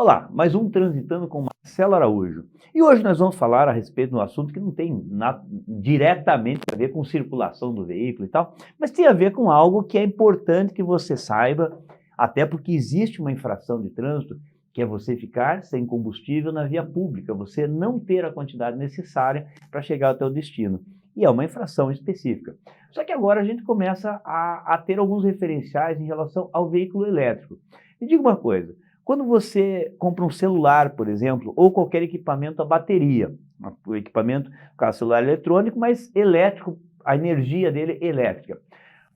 Olá, mais um Transitando com Marcelo Araújo. E hoje nós vamos falar a respeito de um assunto que não tem diretamente a ver com circulação do veículo e tal, mas tem a ver com algo que é importante que você saiba, até porque existe uma infração de trânsito, que é você ficar sem combustível na via pública, você não ter a quantidade necessária para chegar ao seu destino. E é uma infração específica. Só que agora a gente começa a ter alguns referenciais em relação ao veículo elétrico. Me diga uma coisa. Quando você compra um celular, por exemplo, ou qualquer equipamento a bateria, o equipamento, no caso celular eletrônico, mas elétrico, a energia dele é elétrica.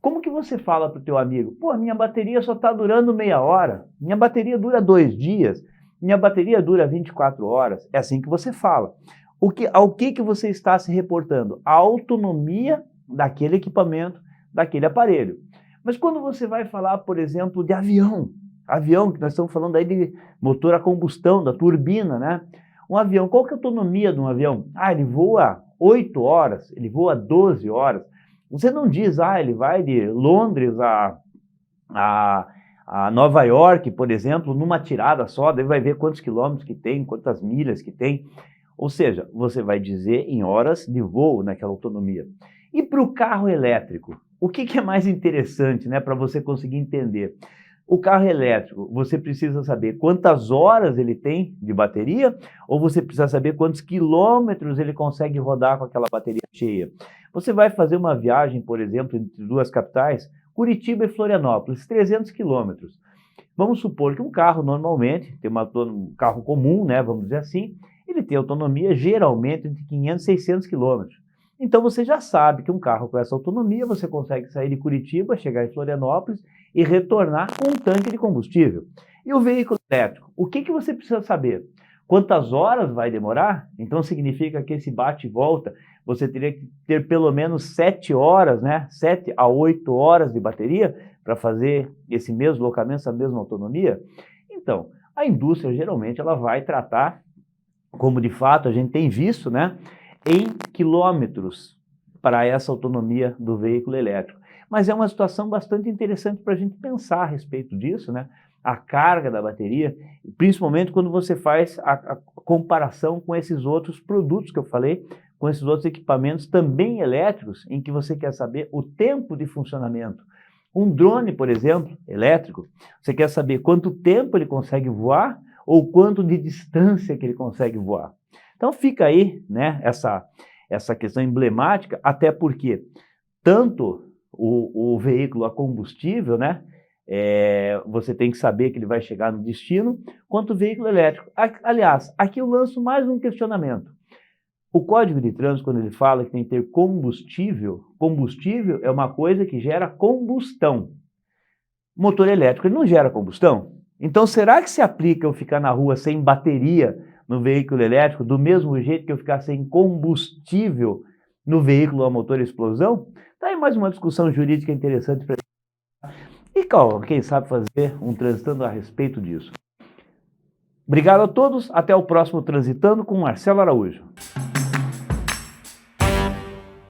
Como que você fala para o teu amigo? Pô, minha bateria só está durando meia hora, minha bateria dura 2 dias, minha bateria dura 24 horas. É assim que você fala. Ao que você está se reportando? A autonomia daquele equipamento, daquele aparelho. Mas quando você vai falar, por exemplo, de avião, que nós estamos falando aí de motor a combustão, da turbina, né? Um avião, qual que é a autonomia de um avião? Ele voa 8 horas, ele voa 12 horas. Você não diz, ele vai de Londres a Nova York, por exemplo, numa tirada só, daí vai ver quantos quilômetros que tem, quantas milhas que tem. Ou seja, você vai dizer em horas de voo naquela autonomia. E para o carro elétrico, o que é mais interessante, né, para você conseguir entender? O carro elétrico, você precisa saber quantas horas ele tem de bateria ou você precisa saber quantos quilômetros ele consegue rodar com aquela bateria cheia. Você vai fazer uma viagem, por exemplo, entre duas capitais, Curitiba e Florianópolis, 300 quilômetros. Vamos supor que um carro normalmente, tem um carro comum, né, vamos dizer assim, ele tem autonomia geralmente entre 500 e 600 quilômetros. Então você já sabe que um carro com essa autonomia, você consegue sair de Curitiba, chegar em Florianópolis e retornar com um tanque de combustível. E o veículo elétrico, o que você precisa saber? Quantas horas vai demorar? Então significa que esse bate e volta, você teria que ter pelo menos 7 horas, né? 7 a 8 horas de bateria para fazer esse mesmo deslocamento, essa mesma autonomia? Então, a indústria geralmente ela vai tratar, como de fato a gente tem visto, né, em quilômetros para essa autonomia do veículo elétrico. Mas é uma situação bastante interessante para a gente pensar a respeito disso, né? A carga da bateria, principalmente quando você faz a comparação com esses outros produtos que eu falei, com esses outros equipamentos também elétricos, em que você quer saber o tempo de funcionamento. Um drone, por exemplo, elétrico, você quer saber quanto tempo ele consegue voar ou quanto de distância que ele consegue voar. Então fica aí, né, essa questão emblemática, até porque tanto o veículo a combustível, né, você tem que saber que ele vai chegar no destino, quanto o veículo elétrico. Aliás, aqui eu lanço mais um questionamento. O Código de Trânsito, quando ele fala que tem que ter combustível é uma coisa que gera combustão. O motor elétrico ele não gera combustão? Então, será que se aplica eu ficar na rua sem bateria no veículo elétrico, do mesmo jeito que eu ficar sem combustível no veículo a motor explosão? Tá aí mais uma discussão jurídica interessante para e quem sabe fazer um transitando a respeito disso. Obrigado a todos, até o próximo Transitando com Marcelo Araújo.